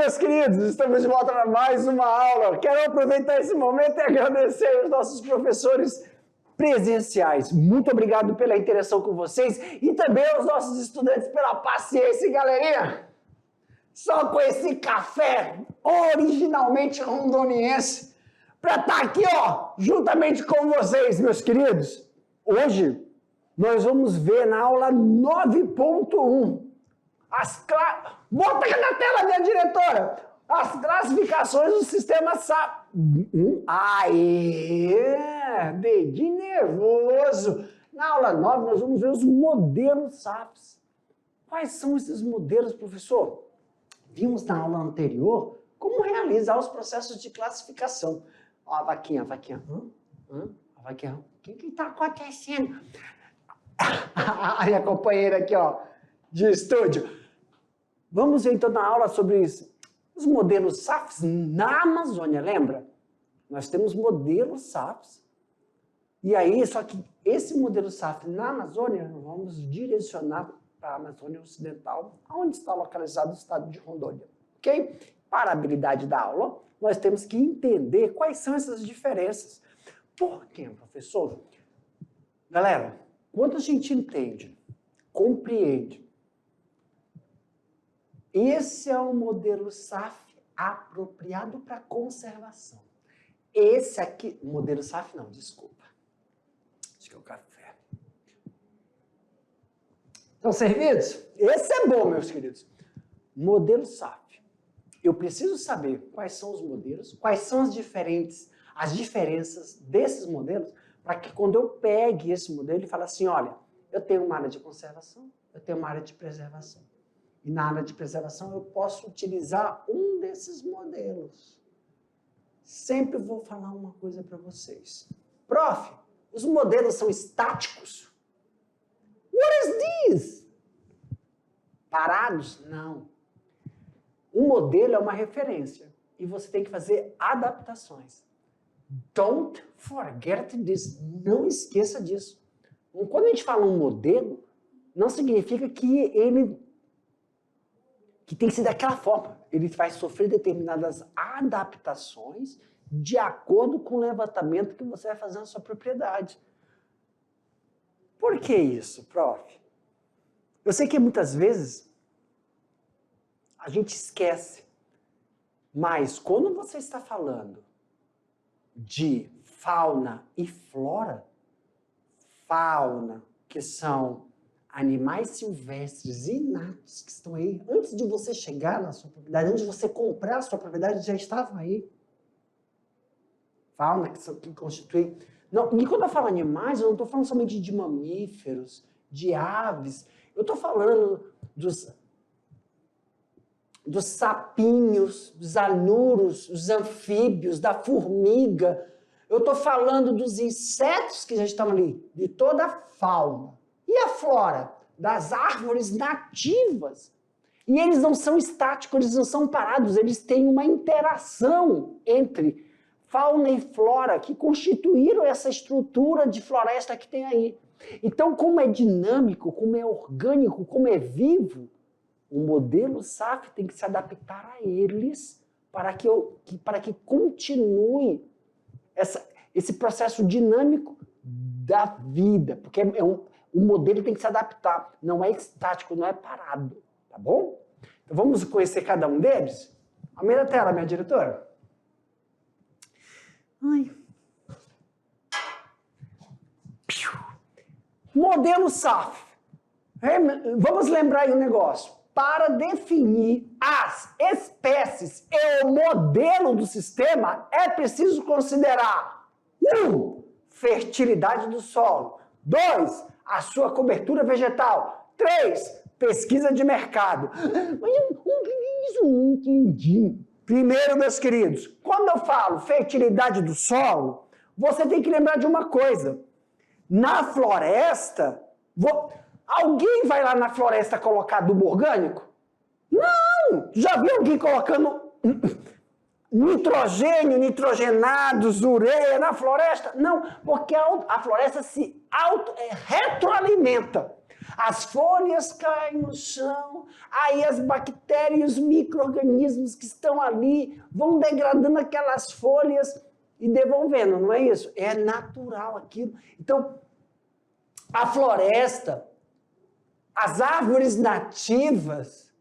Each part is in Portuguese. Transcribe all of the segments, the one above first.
meus queridos, estamos de volta para mais uma aula. Quero aproveitar esse momento e agradecer aos nossos professores presenciais. Muito obrigado pela interação com vocês e também aos nossos estudantes pela paciência, galerinha. Só com esse café originalmente rondoniense para estar aqui, ó, juntamente com vocês, meus queridos. Hoje nós vamos ver na aula 9.1 Bota aqui na tela, minha diretora! As classificações do sistema SAP. Aê! Dedinho nervoso! Na aula 9 nós vamos ver os modelos SAPs. Quais são esses modelos, professor? Vimos na aula anterior como realizar os processos de classificação. Ó, a vaquinha. A vaquinha. O que está acontecendo? A minha companheira aqui, ó, de estúdio. Vamos ver então na aula sobre os modelos SAFs na Amazônia, lembra? Nós temos modelos SAFs. E aí, só que esse modelo SAF na Amazônia, nós vamos direcionar para a Amazônia Ocidental, onde está localizado o estado de Rondônia. Ok? Para a habilidade da aula, nós temos que entender quais são essas diferenças. Por quê, professor? Galera, quando a gente entende, compreende, esse é um modelo SAF apropriado para conservação. Esse aqui, modelo SAF não, desculpa. Acho que é o café. Estão servidos? Esse é bom, meus queridos. Modelo SAF. Eu preciso saber quais são os modelos, quais são as diferenças desses modelos, para que quando eu pegue esse modelo e fale assim, olha, eu tenho uma área de conservação, eu tenho uma área de preservação. E na área de preservação eu posso utilizar um desses modelos. Sempre vou falar uma coisa para vocês. Prof, os modelos são estáticos? What is this? Parados? Não. Um modelo é uma referência e você tem que fazer adaptações. Don't forget this. Não esqueça disso. Quando a gente fala um modelo, não significa que tem que ser daquela forma. Ele vai sofrer determinadas adaptações de acordo com o levantamento que você vai fazer na sua propriedade. Por que isso, prof? Eu sei que muitas vezes a gente esquece, mas quando você está falando de fauna e flora, fauna, que são animais silvestres inatos que estão aí, antes de você chegar na sua propriedade, antes de você comprar a sua propriedade, já estavam aí. Fauna que constitui... Não, e quando eu falo animais, eu não estou falando somente de mamíferos, de aves, eu estou falando dos sapinhos, dos anuros, dos anfíbios, da formiga, eu estou falando dos insetos que já estão ali, de toda a fauna. E a flora? Das árvores nativas. E eles não são estáticos, eles não são parados, eles têm uma interação entre fauna e flora que constituíram essa estrutura de floresta que tem aí. Então, como é dinâmico, como é orgânico, como é vivo, o modelo SAF tem que se adaptar a eles para que continue esse processo dinâmico da vida, porque o modelo tem que se adaptar, não é estático, não é parado, tá bom? Então vamos conhecer cada um deles? Aumenta a tela, minha diretora. Ai. Modelo SAF. Vamos lembrar aí um negócio. Para definir as espécies e o modelo do sistema, é preciso considerar 1. Fertilidade do solo. 2. A sua cobertura vegetal. 3. Pesquisa de mercado. Mas isso eu não entendi. Primeiro, meus queridos, quando eu falo fertilidade do solo, você tem que lembrar de uma coisa. Na floresta, alguém vai lá na floresta colocar adubo orgânico? Não! Já viu alguém colocando nitrogênio, nitrogenados, ureia na floresta? Não, porque a floresta se retroalimenta. As folhas caem no chão, aí as bactérias e os micro-organismos que estão ali vão degradando aquelas folhas e devolvendo, não é isso? É natural aquilo. Então, a floresta, as árvores nativas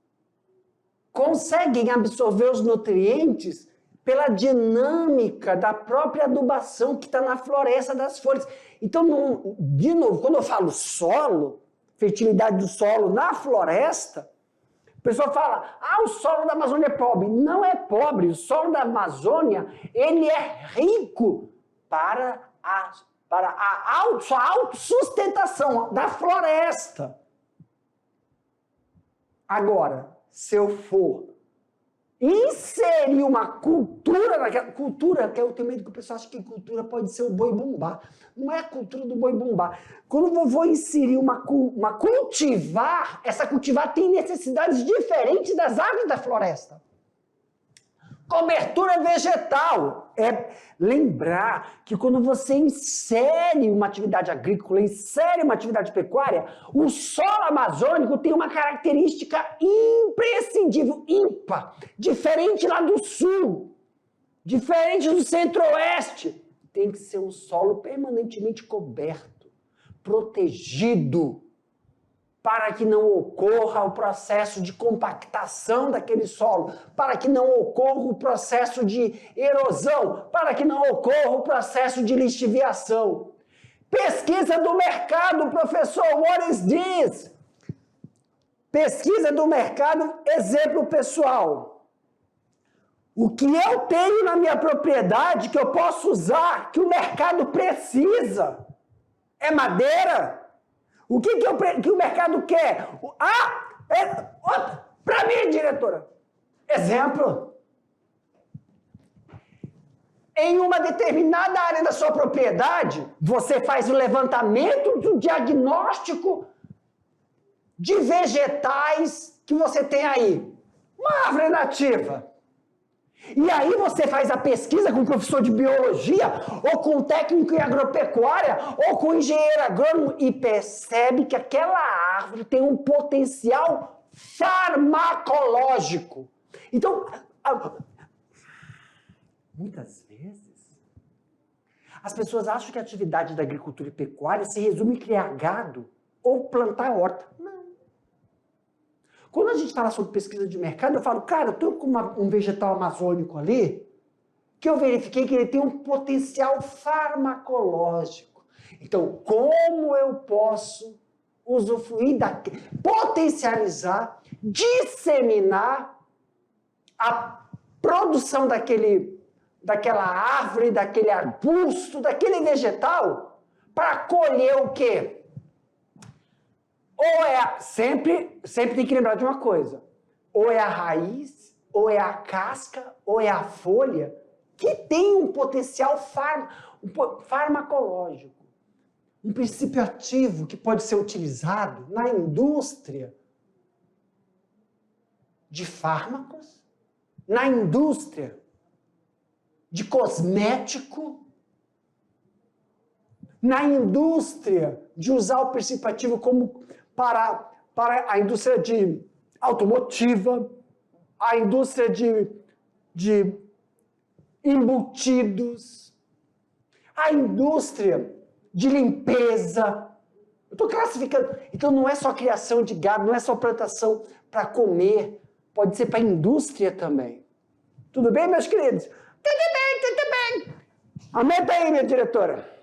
conseguem absorver os nutrientes pela dinâmica da própria adubação que está na floresta das folhas. Então, de novo, quando eu falo solo, fertilidade do solo na floresta, o pessoal fala, o solo da Amazônia é pobre. Não é pobre, o solo da Amazônia, ele é rico para a sua autossustentação da floresta. Agora, se eu for inserir uma cultura naquela cultura, que eu tenho medo que o pessoal acha que cultura pode ser o boi-bumbá. Não é a cultura do boi-bumbá. Quando eu vou inserir uma cultivar, essa cultivar tem necessidades diferentes das árvores da floresta. Cobertura vegetal é lembrar que quando você insere uma atividade agrícola, insere uma atividade pecuária, o solo amazônico tem uma característica imprescindível, ímpar, diferente lá do sul, diferente do centro-oeste. Tem que ser um solo permanentemente coberto, protegido, para que não ocorra o processo de compactação daquele solo, para que não ocorra o processo de erosão, para que não ocorra o processo de lixiviação. Pesquisa do mercado, professor, what is this? Pesquisa do mercado, exemplo pessoal. O que eu tenho na minha propriedade que eu posso usar, que o mercado precisa, é madeira? O que o mercado quer? Para mim, diretora. Exemplo. Em uma determinada área da sua propriedade, você faz o levantamento do diagnóstico de vegetais que você tem aí. Uma árvore nativa. E aí você faz a pesquisa com o professor de biologia, ou com o técnico em agropecuária, ou com o engenheiro agrônomo, e percebe que aquela árvore tem um potencial farmacológico. Então, muitas vezes, as pessoas acham que a atividade da agricultura e pecuária se resume em criar gado ou plantar horta. Não. Quando a gente fala sobre pesquisa de mercado, eu falo, cara, eu estou com um vegetal amazônico ali, que eu verifiquei que ele tem um potencial farmacológico. Então, como eu posso usufruir, potencializar, disseminar a produção daquela árvore, daquele arbusto, daquele vegetal, para colher o quê? Sempre tem que lembrar de uma coisa, ou é a raiz, ou é a casca, ou é a folha, que tem um potencial farmacológico, um princípio ativo que pode ser utilizado na indústria de fármacos, na indústria de cosmético, na indústria de usar o princípio ativo como para a indústria de automotiva, a indústria de embutidos, a indústria de limpeza. Eu estou classificando. Então não é só criação de gado, não é só plantação para comer, pode ser para a indústria também. Tudo bem, meus queridos? Tudo bem. Aumenta aí, minha diretora.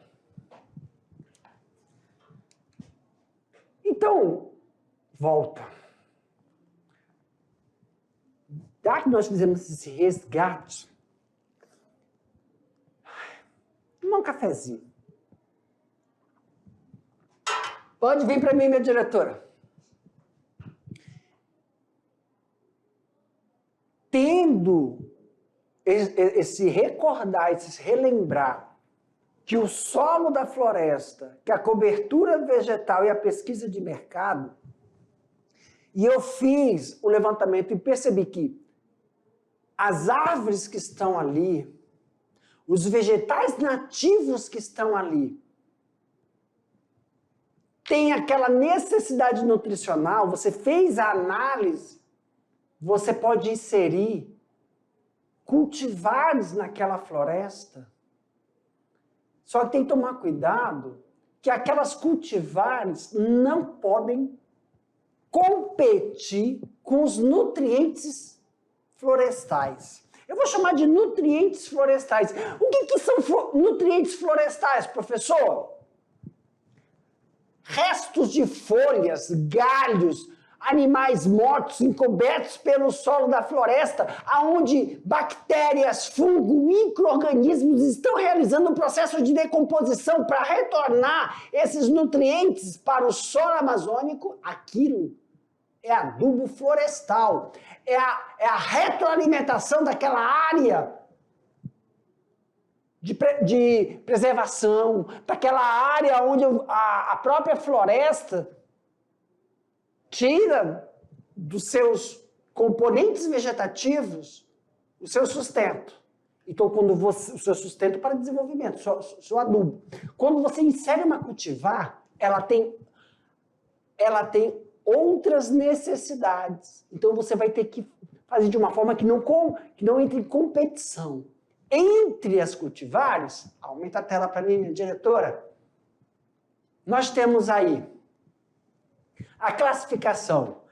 Então, volta. Já que nós fizemos esse resgate, tomar um cafezinho. Pode vir para mim, minha diretora. Tendo esse recordar, esse relembrar, que o solo da floresta, que a cobertura vegetal e a pesquisa de mercado, e eu fiz o levantamento e percebi que as árvores que estão ali, os vegetais nativos que estão ali, tem aquela necessidade nutricional, você fez a análise, você pode inserir cultivares naquela floresta. Só que tem que tomar cuidado que aquelas cultivares não podem competir com os nutrientes florestais. Eu vou chamar de nutrientes florestais. O que são nutrientes florestais, professor? Restos de folhas, galhos, animais mortos encobertos pelo solo da floresta, aonde bactérias, fungo, micro-organismos estão realizando um processo de decomposição para retornar esses nutrientes para o solo amazônico. Aquilo é adubo florestal, é a retroalimentação daquela área de preservação, daquela área onde a própria floresta tira dos seus componentes vegetativos o seu sustento. Então, o seu sustento para desenvolvimento, seu adubo. Quando você insere uma cultivar, ela tem outras necessidades. Então, você vai ter que fazer de uma forma que não entre em competição. Entre as cultivares, aumenta a tela para mim, minha diretora, nós temos aí a classificação: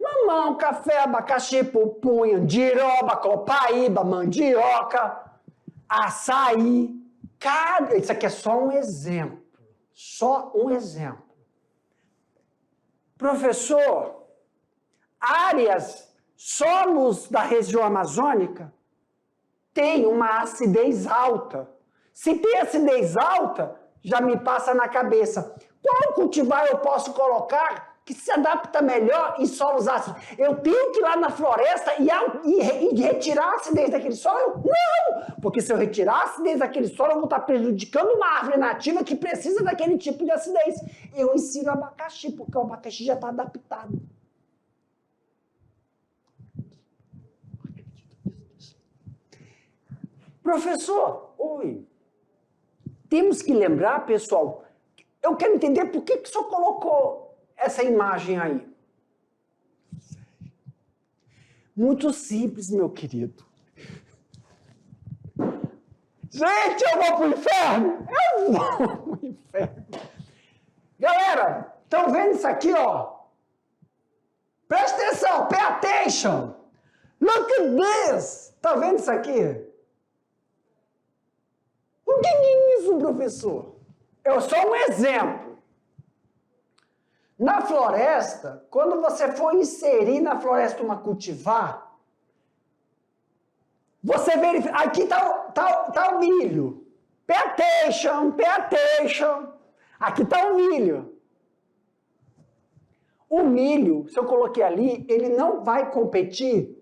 mamão, café, abacaxi, pupunha, andiroba, copaíba, mandioca, açaí. Isso aqui é só um exemplo. Só um exemplo. Professor, solos da região amazônica têm uma acidez alta. Se tem acidez alta, já me passa na cabeça: qual cultivar eu posso colocar que se adapta melhor em solos ácidos? Eu tenho que ir lá na floresta e retirar a acidez daquele solo? Não! Porque se eu retirar a acidez daquele solo, eu vou estar prejudicando uma árvore nativa que precisa daquele tipo de acidez. Eu insiro abacaxi, porque o abacaxi já está adaptado. Professor, oi. Temos que lembrar, pessoal, eu quero entender por que o senhor colocou essa imagem aí. Muito simples, meu querido. Gente, eu vou pro inferno! Eu vou pro inferno! Galera, estão vendo isso aqui, ó? Presta atenção, pay attention! Look at this! Tá vendo isso aqui? O que é isso, professor? É só um exemplo. Na floresta, quando você for inserir na floresta uma cultivar, você verifica. Aqui tá o milho. Pay attention, pay attention. Aqui está o milho. O milho, se eu coloquei ali, ele não vai competir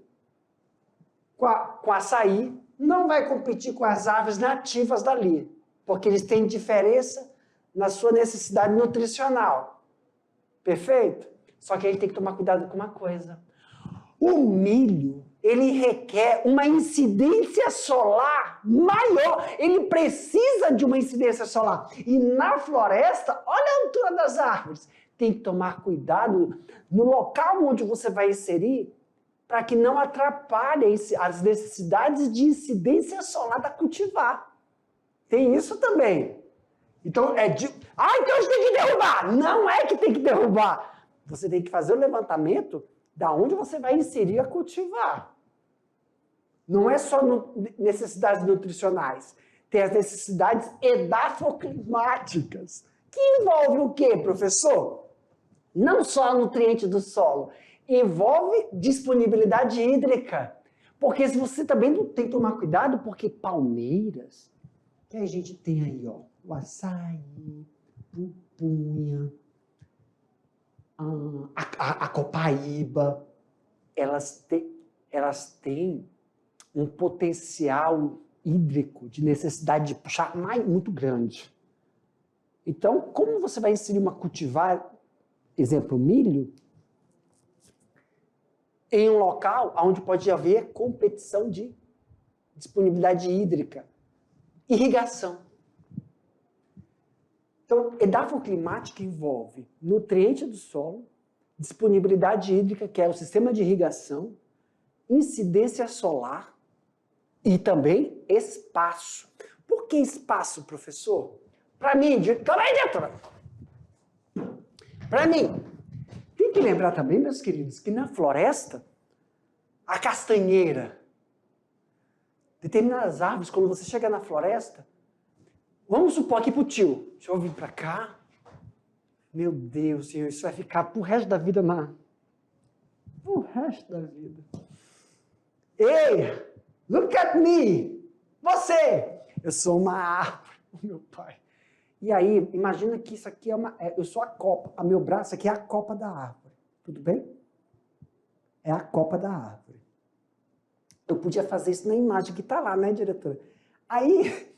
com açaí, não vai competir com as árvores nativas dali, porque eles têm diferença na sua necessidade nutricional. Perfeito? Só que aí tem que tomar cuidado com uma coisa. O milho, ele requer uma incidência solar maior. Ele precisa de uma incidência solar. E na floresta, olha a altura das árvores. Tem que tomar cuidado no local onde você vai inserir para que não atrapalhe as necessidades de incidência solar da cultivar. Tem isso também. Então, então a gente tem que derrubar. Não é que tem que derrubar. Você tem que fazer o levantamento da onde você vai inserir a cultivar. Não é só necessidades nutricionais. Tem as necessidades edafoclimáticas. Que envolve o quê, professor? Não só nutriente do solo. Envolve disponibilidade hídrica. Porque se você também não tem que tomar cuidado, porque palmeiras, que a gente tem aí, ó, o açaí, pupunha, a copaíba, elas têm um potencial hídrico de necessidade de puxar muito grande. Então, como você vai inserir uma cultivar, exemplo, milho, em um local onde pode haver competição de disponibilidade hídrica, irrigação. Então, edafoclimática envolve nutriente do solo, disponibilidade hídrica, que é o sistema de irrigação, incidência solar e também espaço. Por que espaço, professor? Para mim, calma aí, diretora. Para mim, tem que lembrar também, meus queridos, que na floresta, a castanheira, determinadas árvores, quando você chega na floresta, vamos supor aqui pro tio, deixa eu vir para cá. Meu Deus, Senhor, isso vai ficar pro resto da vida pro resto da vida. Ei, look at me! Você! Eu sou uma árvore, meu pai. E aí, imagina que isso aqui eu sou a copa, o meu braço aqui é a copa da árvore. Tudo bem? É a copa da árvore. Eu podia fazer isso na imagem que está lá, né, diretora? Aí,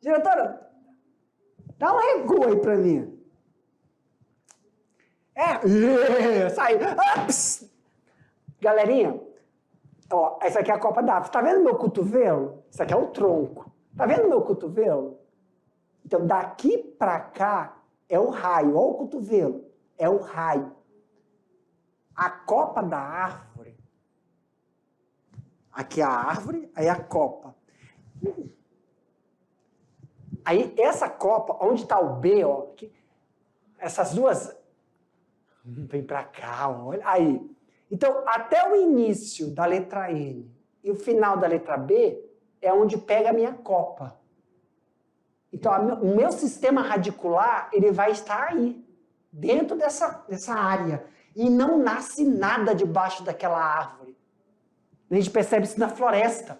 diretora, dá um recuo aí para mim. Sai. Ups. Galerinha, ó, essa aqui é a copa da árvore. Tá vendo meu cotovelo? Isso aqui é o tronco. Tá vendo meu cotovelo? Então, daqui para cá é o raio. Olha o cotovelo. É o raio. A copa da árvore. Aqui é a árvore, aí a copa. Aí, essa copa, onde está o B, ó, aqui, essas duas... Vem para cá, olha. Aí. Então, até o início da letra N e o final da letra B é onde pega a minha copa. Então, o meu sistema radicular, ele vai estar aí, dentro dessa área. E não nasce nada debaixo daquela árvore. A gente percebe isso na floresta.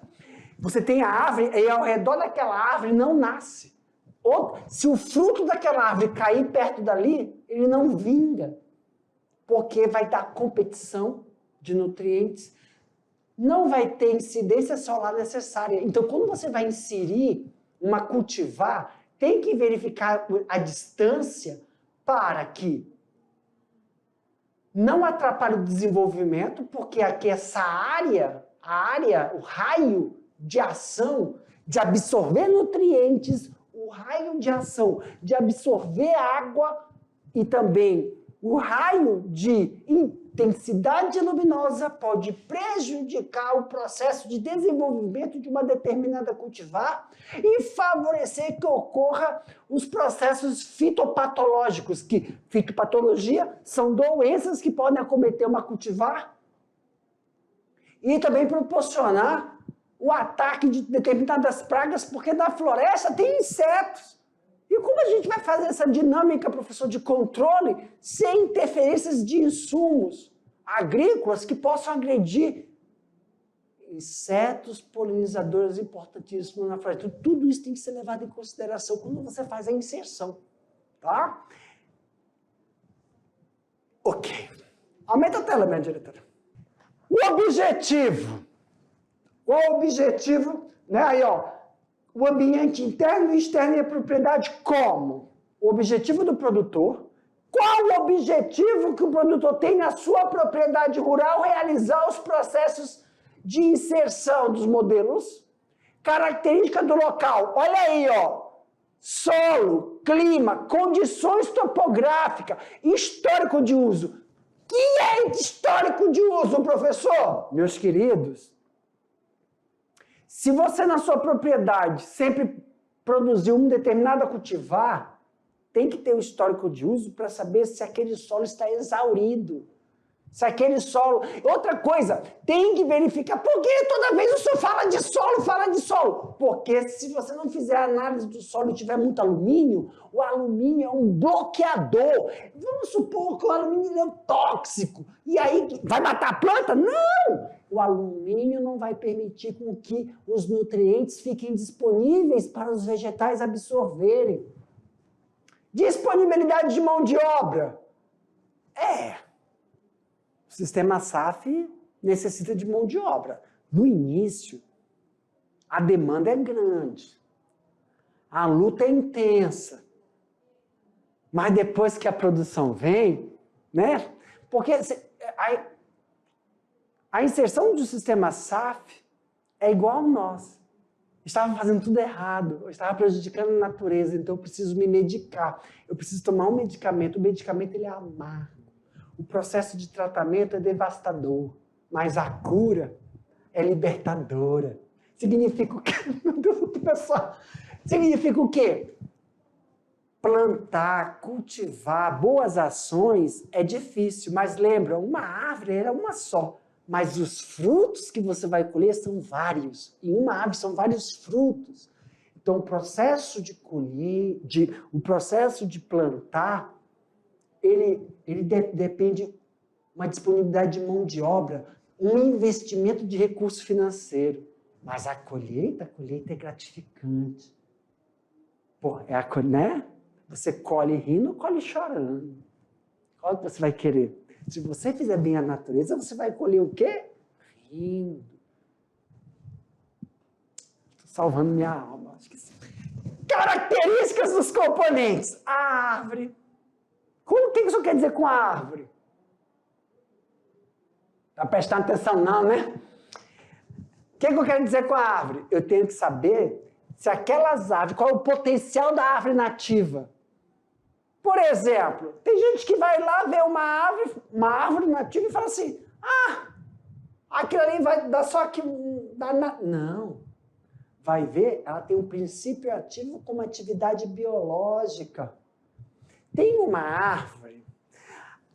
Você tem a árvore e ao redor daquela árvore não nasce. Ou, se o fruto daquela árvore cair perto dali, ele não vinga. Porque vai dar competição de nutrientes, não vai ter incidência solar necessária. Então, quando você vai inserir uma cultivar, tem que verificar a distância para que não atrapalhe o desenvolvimento, porque aqui essa área, o raio de ação de absorver nutrientes, o raio de ação de absorver água e também o raio de intensidade luminosa pode prejudicar o processo de desenvolvimento de uma determinada cultivar e favorecer que ocorra os processos fitopatológicos, que fitopatologia são doenças que podem acometer uma cultivar e também proporcionar o ataque de determinadas pragas, porque na floresta tem insetos. E como a gente vai fazer essa dinâmica, professor, de controle sem interferências de insumos agrícolas que possam agredir insetos polinizadores importantíssimos na floresta? Tudo isso tem que ser levado em consideração quando você faz a inserção, tá? Ok. Aumenta a tela, minha diretora. O objetivo, né, aí, ó, o ambiente interno e externo e a propriedade como? O objetivo do produtor. Qual o objetivo que o produtor tem na sua propriedade rural realizar os processos de inserção dos modelos? Característica do local. Olha aí, ó. Solo, clima, condições topográficas, histórico de uso. Que é histórico de uso, professor? Meus queridos, se você na sua propriedade sempre produziu um determinado cultivar, tem que ter o histórico de uso para saber se aquele solo está exaurido. Se aquele solo... Outra coisa, tem que verificar. Por que toda vez o senhor fala de solo? Porque se você não fizer a análise do solo e tiver muito alumínio, o alumínio é um bloqueador. Vamos supor que o alumínio é tóxico. E aí, vai matar a planta? Não! O alumínio não vai permitir com que os nutrientes fiquem disponíveis para os vegetais absorverem. Disponibilidade de mão de obra. O sistema SAF necessita de mão de obra. No início, a demanda é grande. A luta é intensa. Mas depois que a produção vem, né? Porque a inserção do sistema SAF é igual a nós. estava fazendo tudo errado, eu estava prejudicando a natureza, então eu preciso me medicar. Eu preciso tomar um medicamento. O medicamento ele é amargo. O processo de tratamento é devastador, mas a cura é libertadora. Significa o quê? Meu Deus, pessoal. Significa o quê? Plantar, cultivar boas ações é difícil, mas lembra, uma árvore era uma só. Mas os frutos que você vai colher são vários. E uma árvore são vários frutos. Então, o processo de colher, o processo de plantar, ele depende de uma disponibilidade de mão de obra, um investimento de recurso financeiro. Mas a colheita é gratificante. Pô, né? Você colhe rindo ou colhe chorando? Qual que você vai querer? Se você fizer bem a natureza, você vai colher o quê? Rindo. Estou salvando minha alma. Acho que sim. Características dos componentes. A árvore. O que isso quer dizer com a árvore? Está prestando atenção não, né? O que eu quero dizer com a árvore? Eu tenho que saber se aquelas árvores, qual é o potencial da árvore nativa. Por exemplo, tem gente que vai lá ver uma árvore nativa e fala assim, aquilo ali vai dar só que... Não. Vai ver, ela tem um princípio ativo como atividade biológica. Tem uma árvore,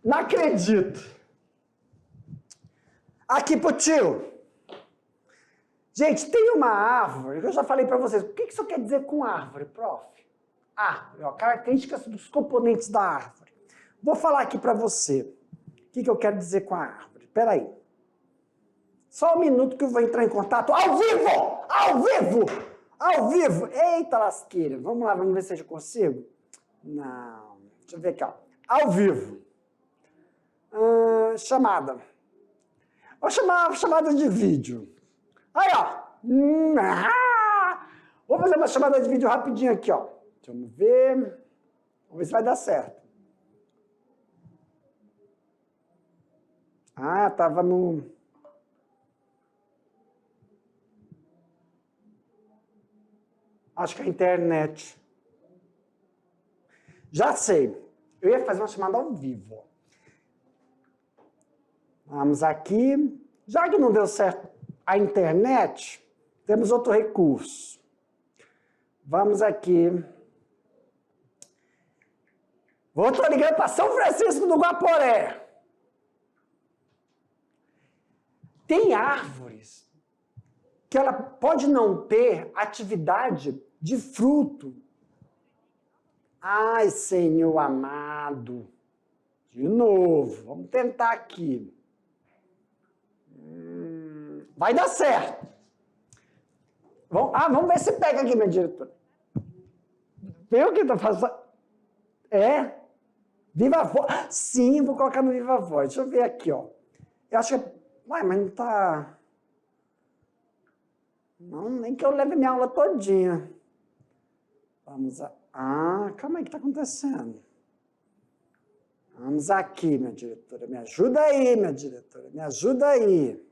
não acredito. Aqui pro tio. Gente, tem uma árvore, que eu já falei para vocês, o que isso quer dizer com árvore, prof? Árvore, características dos componentes da árvore. Vou falar aqui para você. O que eu quero dizer com a árvore? Espera aí. Só um minuto que eu vou entrar em contato. Ao vivo! Ao vivo! Ao vivo! Eita lasqueira. Vamos lá, vamos ver se eu consigo. Não. Deixa eu ver aqui, ó. Ao vivo. Chamada. Vou chamar uma chamada de vídeo. Aí, ó. Vou fazer uma chamada de vídeo rapidinho aqui, ó. Vamos ver. Vamos ver se vai dar certo. Tava no... Acho que é a internet. Já sei. Eu ia fazer uma chamada ao vivo. Vamos aqui. Já que não deu certo a internet, temos outro recurso. Vamos aqui. Estou ligando para São Francisco do Guaporé. Tem árvores que ela pode não ter atividade de fruto. Ai, Senhor amado. De novo, vamos tentar aqui. Vai dar certo. Vamos ver se pega aqui, minha diretora. Vê o que está fazendo. Viva Voz. Sim, vou colocar no Viva Voz. Deixa eu ver aqui, ó. Eu acho que... mas não tá... Não, nem que eu leve minha aula todinha. Vamos a... calma aí, o que está acontecendo? Vamos aqui, minha diretora. Me ajuda aí, minha diretora. Me ajuda aí.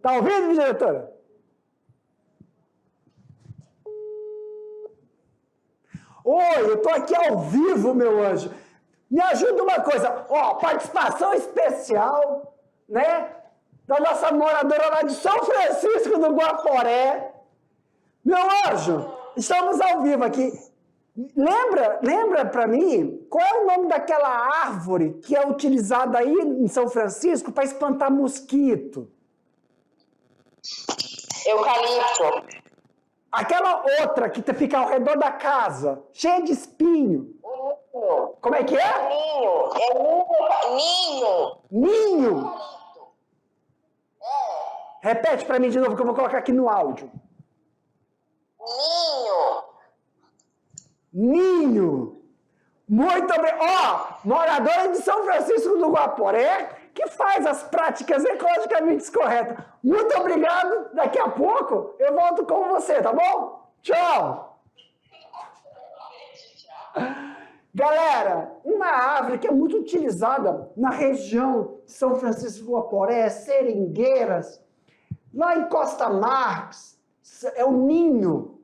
Tá ouvindo, minha diretora? Oi, eu tô aqui ao vivo, meu anjo. Me ajuda uma coisa. Ó, participação especial, né? Da nossa moradora lá de São Francisco do Guaporé. Meu anjo, estamos ao vivo aqui. Lembra para mim, qual é o nome daquela árvore que é utilizada aí em São Francisco para espantar mosquito? Eucalipto. Aquela outra que fica ao redor da casa, cheia de espinho. Ninho. Como é que é? Ninho. Ninho. Ninho. Repete para mim de novo que eu vou colocar aqui no áudio. Ninho. Muito bem. Moradora de São Francisco do Guaporé, que faz as práticas ecologicamente corretas. Muito obrigado. Daqui a pouco eu volto com você, tá bom? Tchau. Galera, uma árvore que é muito utilizada na região de São Francisco do Guaporé, Seringueiras, lá em Costa Marques, é o ninho.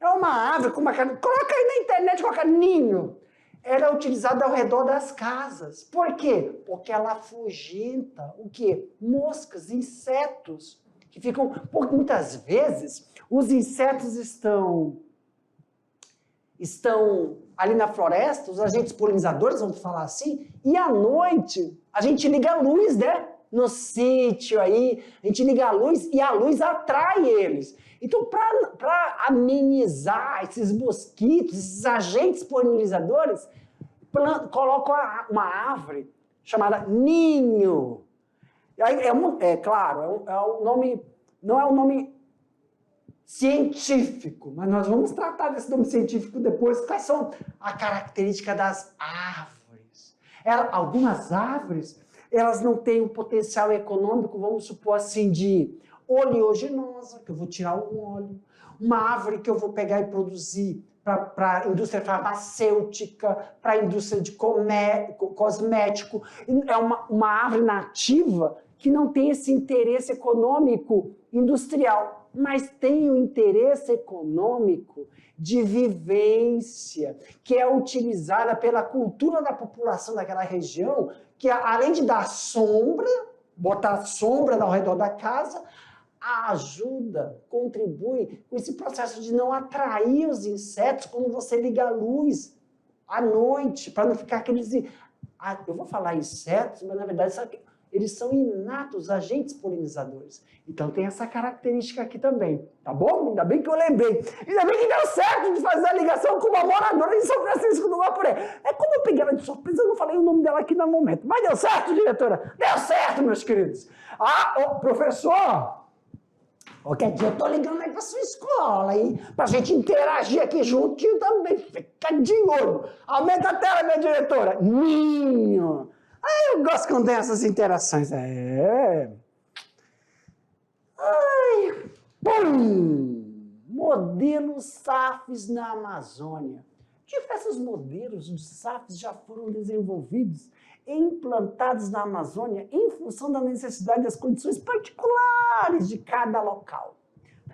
É uma árvore com uma... Coloca aí na internet, coloca ninho. Ela é utilizada ao redor das casas. Por quê? Porque ela afugenta o quê? Moscas, insetos, que ficam... Porque muitas vezes os insetos estão ali na floresta, os agentes polinizadores, vamos falar assim, e à noite a gente liga a luz, né? No sítio aí, a gente liga a luz e a luz atrai eles. Então, para amenizar esses mosquitos, esses agentes polinizadores, colocam uma árvore chamada ninho. Claro, é um nome, não é um nome científico, mas nós vamos tratar desse nome científico depois. Quais são a característica das árvores? Algumas árvores, elas não têm um potencial econômico, vamos supor assim, de oleaginosa, que eu vou tirar o óleo, uma árvore que eu vou pegar e produzir para a indústria farmacêutica, para a indústria de cosmético. É uma árvore nativa que não tem esse interesse econômico industrial, mas tem o interesse econômico de vivência, que é utilizada pela cultura da população daquela região, que além de dar sombra, botar sombra ao redor da casa, ajuda, contribui com esse processo de não atrair os insetos quando você liga a luz à noite, para não ficar aqueles... Eu vou falar insetos, mas na verdade eles são inatos, agentes polinizadores. Então tem essa característica aqui também, tá bom? Ainda bem que eu lembrei. Ainda bem que deu certo de fazer a ligação com uma moradora de São Francisco do Guaporé. É como eu peguei ela de surpresa, eu não falei o nome dela aqui no momento. Mas deu certo, diretora? Deu certo, meus queridos. Professor, qualquer dia eu tô ligando aí pra sua escola, hein? Pra gente interagir aqui juntinho também. Fica de olho. Aumenta a tela, minha diretora. Ninho. Eu gosto quando tem essas interações. Pum! Modelos SAFs na Amazônia. Diversos modelos de SAFs já foram desenvolvidos e implantados na Amazônia em função da necessidade das condições particulares de cada local.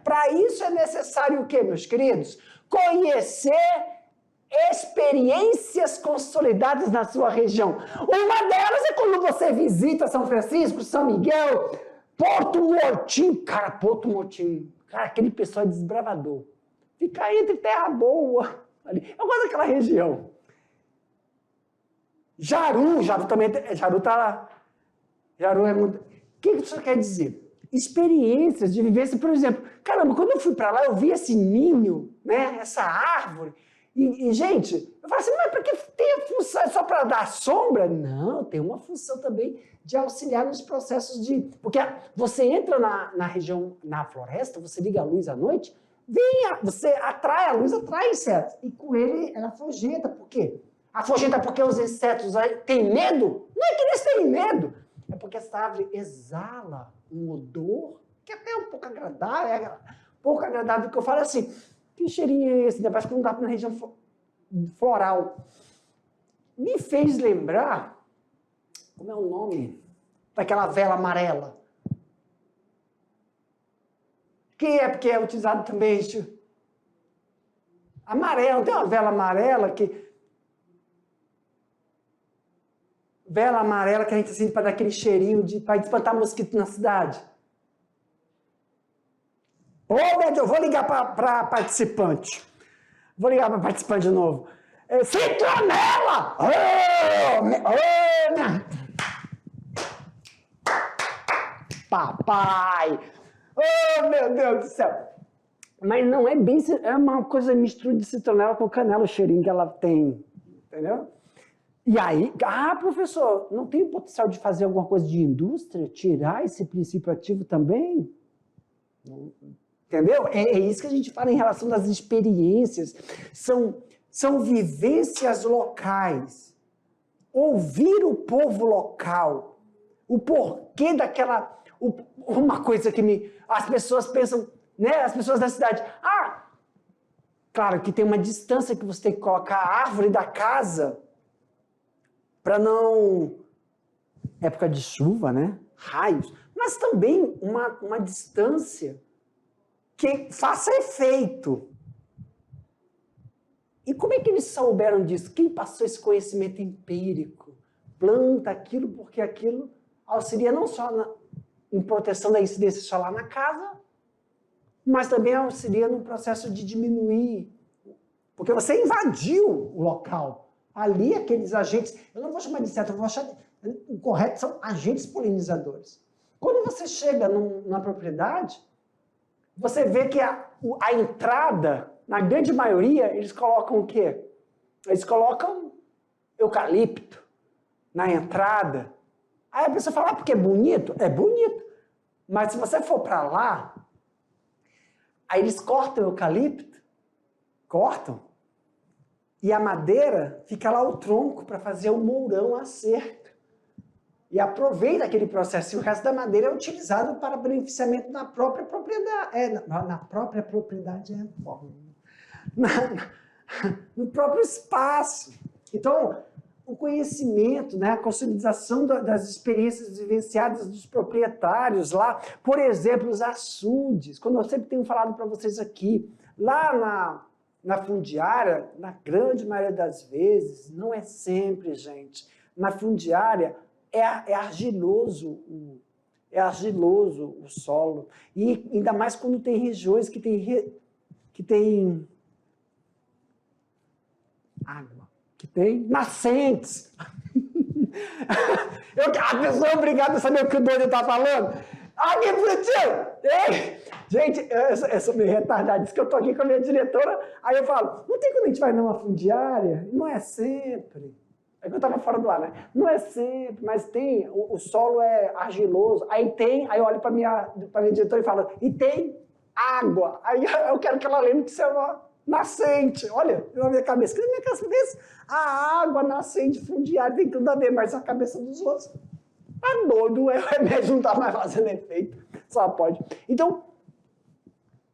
Para isso é necessário o quê, meus queridos? Conhecer experiências consolidadas na sua região. Uma delas é quando você visita São Francisco, São Miguel, Porto Murtinho. Cara, Porto Murtinho. Cara, aquele pessoal é desbravador. Fica entre terra boa. Ali. Eu gosto daquela região. Jaru também. Jaru tá lá. Jaru é muito... O que isso quer dizer? Experiências de vivência, por exemplo. Caramba, quando eu fui para lá, eu vi esse ninho, né? Essa árvore. E, gente, eu falo assim, mas por que tem a função só para dar sombra? Não, tem uma função também de auxiliar nos processos de... Porque você entra na região, na floresta, você liga a luz à noite, você atrai a luz, atrai insetos. E com ele, ela afugenta. Por quê? Afugenta porque os insetos têm medo? Não é que eles têm medo. É porque essa árvore exala um odor que até é um pouco agradável. Pouco agradável, que eu falo assim... Que cheirinho é esse? Parece que não dá na região floral. Me fez lembrar, como é o nome daquela vela amarela? Porque é utilizado também, amarelo, tem uma vela amarela que... Vela amarela que a gente sente para dar aquele cheirinho para espantar mosquito na cidade. Meu Deus, eu vou ligar para participante. Vou ligar para participante de novo. Citronela! Papai! Meu Deus do céu! Mas não é bem... É uma coisa mistura de citronela com canela, o cheirinho que ela tem. Entendeu? E aí... professor, não tem o potencial de fazer alguma coisa de indústria? Tirar esse princípio ativo também? Não... Entendeu? É isso que a gente fala em relação das experiências. São vivências locais. Ouvir o povo local. O porquê daquela... Uma coisa que as pessoas pensam, né? As pessoas da cidade. Claro que tem uma distância que você tem que colocar a árvore da casa para não... Época de chuva, né? Raios. Mas também uma distância que faça efeito. E como é que eles souberam disso? Quem passou esse conhecimento empírico? Planta aquilo porque aquilo auxilia não só em proteção da incidência solar na casa, mas também auxilia no processo de diminuir. Porque você invadiu o local. Ali, aqueles agentes, eu não vou chamar de inseto, eu vou achar... O correto são agentes polinizadores. Quando você chega na propriedade, você vê que a entrada, na grande maioria, eles colocam o quê? Eles colocam eucalipto na entrada. Aí a pessoa fala, porque é bonito? É bonito. Mas se você for para lá, aí eles cortam o eucalipto, cortam, e a madeira fica lá o tronco para fazer o mourão, a cerca. E aproveita aquele processo. E o resto da madeira é utilizado para beneficiamento da própria propriedade. Na própria propriedade no próprio espaço. Então, o conhecimento, né, a consolidação das experiências vivenciadas dos proprietários lá. Por exemplo, os açudes. Quando eu sempre tenho falado para vocês aqui, lá na fundiária, na grande maioria das vezes, não é sempre, gente, na fundiária, é argiloso o solo. E ainda mais quando tem regiões que tem água, que tem nascentes. A pessoa é obrigada a saber o que o doido está falando. Alguém frutinho! Gente, eu sou meio retardado, diz que eu estou aqui com a minha diretora, aí eu falo, não tem quando a gente vai numa fundiária? Não é sempre. É que eu estava fora do ar, né? Não é sempre, mas tem, o solo é argiloso, aí eu olho para minha diretora e falo, e tem água. Aí eu quero que ela lembre que isso é uma nascente. Olha, na minha cabeça, que na minha cabeça, a água nascente fundiária tem tudo a ver, mas a cabeça dos outros tá doido, o remédio não tá mais fazendo efeito, só pode. Então,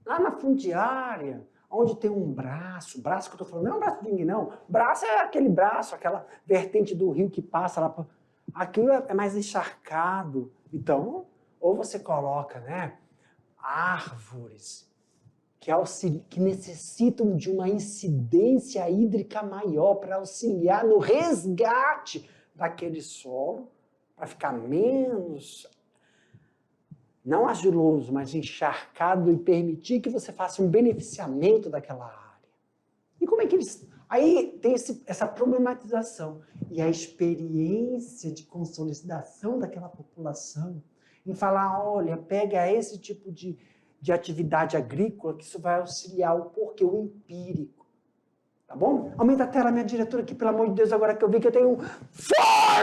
lá na fundiária, onde tem um braço que eu estou falando, não é um braço de ninguém, não. Braço é aquele braço, aquela vertente do rio que passa lá. Aquilo é mais encharcado. Então, ou você coloca, né, árvores que necessitam de uma incidência hídrica maior para auxiliar no resgate daquele solo, para ficar menos, não argiloso, mas encharcado e permitir que você faça um beneficiamento daquela área. E como é que eles... Aí tem essa problematização e a experiência de consolidação daquela população em falar, olha, pega esse tipo de atividade agrícola que isso vai auxiliar o porquê, o empírico. Tá bom? Aumenta a tela, minha diretora, aqui, pelo amor de Deus, agora que eu vi que eu tenho 4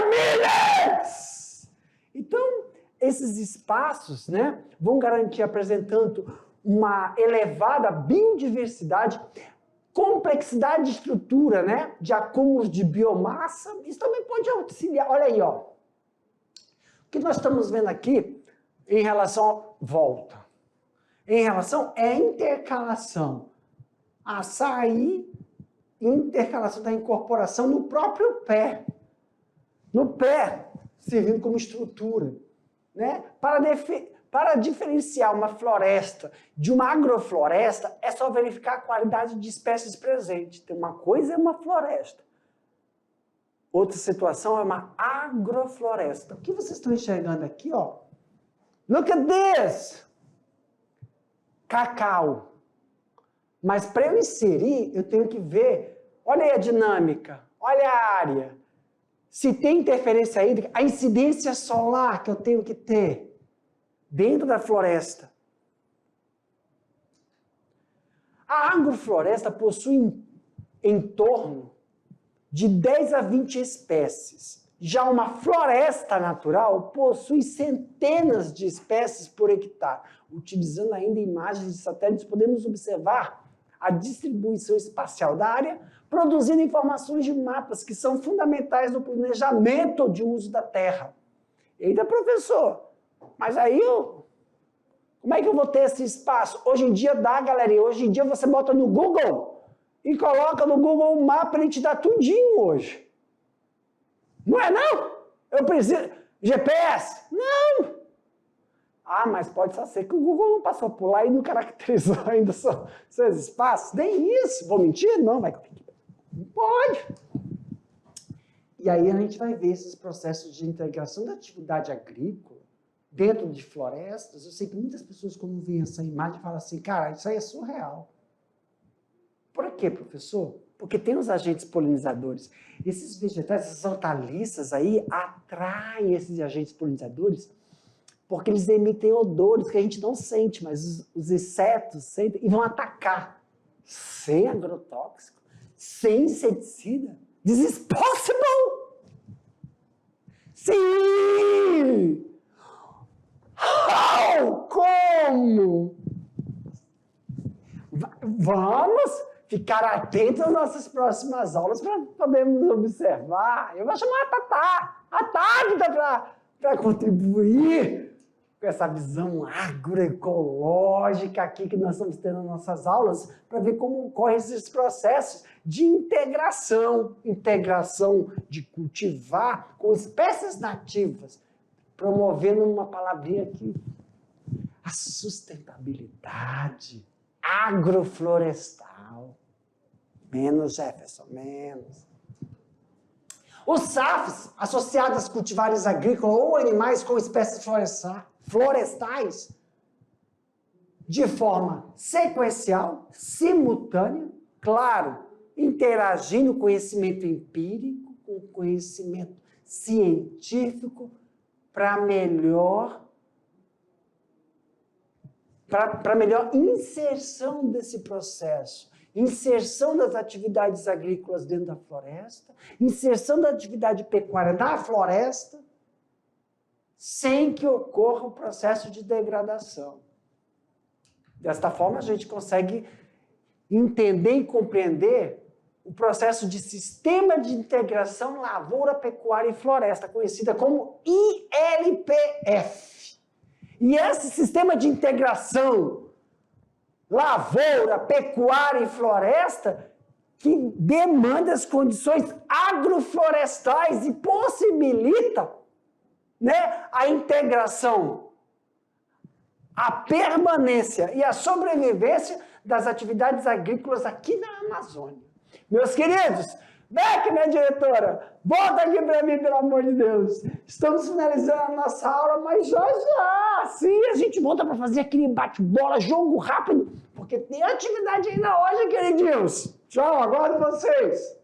minutes! Então, esses espaços, né, vão garantir apresentando uma elevada biodiversidade, complexidade de estrutura, né, de acúmulos de biomassa. Isso também pode auxiliar. Olha aí, ó. O que nós estamos vendo aqui em relação em relação à intercalação. Açaí, intercalação da incorporação no próprio pé. No pé, servindo como estrutura. Né? Para diferenciar uma floresta de uma agrofloresta, é só verificar a qualidade de espécies presentes. Então, uma coisa é uma floresta. Outra situação é uma agrofloresta. O que vocês estão enxergando aqui, ó? Look at this! Cacau. Mas para eu inserir, eu tenho que ver, olha aí a dinâmica, olha a área. Se tem interferência hídrica, a incidência solar que eu tenho que ter dentro da floresta. A agrofloresta possui em torno de 10 a 20 espécies. Já uma floresta natural possui centenas de espécies por hectare. Utilizando ainda imagens de satélites, podemos observar a distribuição espacial da área, produzindo informações de mapas que são fundamentais no planejamento de uso da terra. Eita, professor, mas aí como é que eu vou ter esse espaço? Hoje em dia dá, galerinha. Hoje em dia você bota no Google e coloca no Google Maps, ele te dá tudinho hoje. Não é não? Eu preciso... GPS? Não! Ah, mas pode só ser que o Google não passou por lá e não caracterizou ainda seus espaços. Nem isso. Vou mentir? Não, vai. Não pode. E aí a gente vai ver esses processos de integração da atividade agrícola dentro de florestas. Eu sei que muitas pessoas, quando veem essa imagem, falam assim, cara, isso aí é surreal. Por quê, professor? Porque tem os agentes polinizadores. Esses vegetais, essas hortaliças aí, atraem esses agentes polinizadores porque eles emitem odores que a gente não sente, mas os insetos sentem e vão atacar. Sem agrotóxico, sem inseticida. This is possible! Sim! How? Como? Vamos ficar atentos às nossas próximas aulas para podermos observar. Eu vou chamar a Tátita para contribuir com essa visão agroecológica aqui que nós estamos tendo nas nossas aulas, para ver como ocorrem esses processos de integração de cultivar com espécies nativas, promovendo uma palavrinha aqui, a sustentabilidade agroflorestal. Menos, Jefferson, menos. Os SAFs, associados a cultivares agrícolas ou animais com espécies florestais, de forma sequencial, simultânea, claro, interagindo com conhecimento empírico, com conhecimento científico, para melhor inserção desse processo. Inserção das atividades agrícolas dentro da floresta, inserção da atividade pecuária na floresta, sem que ocorra o processo de degradação. Desta forma, a gente consegue entender e compreender o processo de sistema de integração lavoura, pecuária e floresta, conhecida como ILPF. E esse sistema de integração lavoura, pecuária e floresta, que demanda as condições agroflorestais e possibilita, né, a integração, a permanência e a sobrevivência das atividades agrícolas aqui na Amazônia. Meus queridos, vem aqui, minha diretora, volta aqui para mim, pelo amor de Deus. Estamos finalizando a nossa aula, mas já, sim, a gente volta para fazer aquele bate-bola, jogo rápido, porque tem atividade ainda hoje, queridinhos. Tchau, aguardo vocês.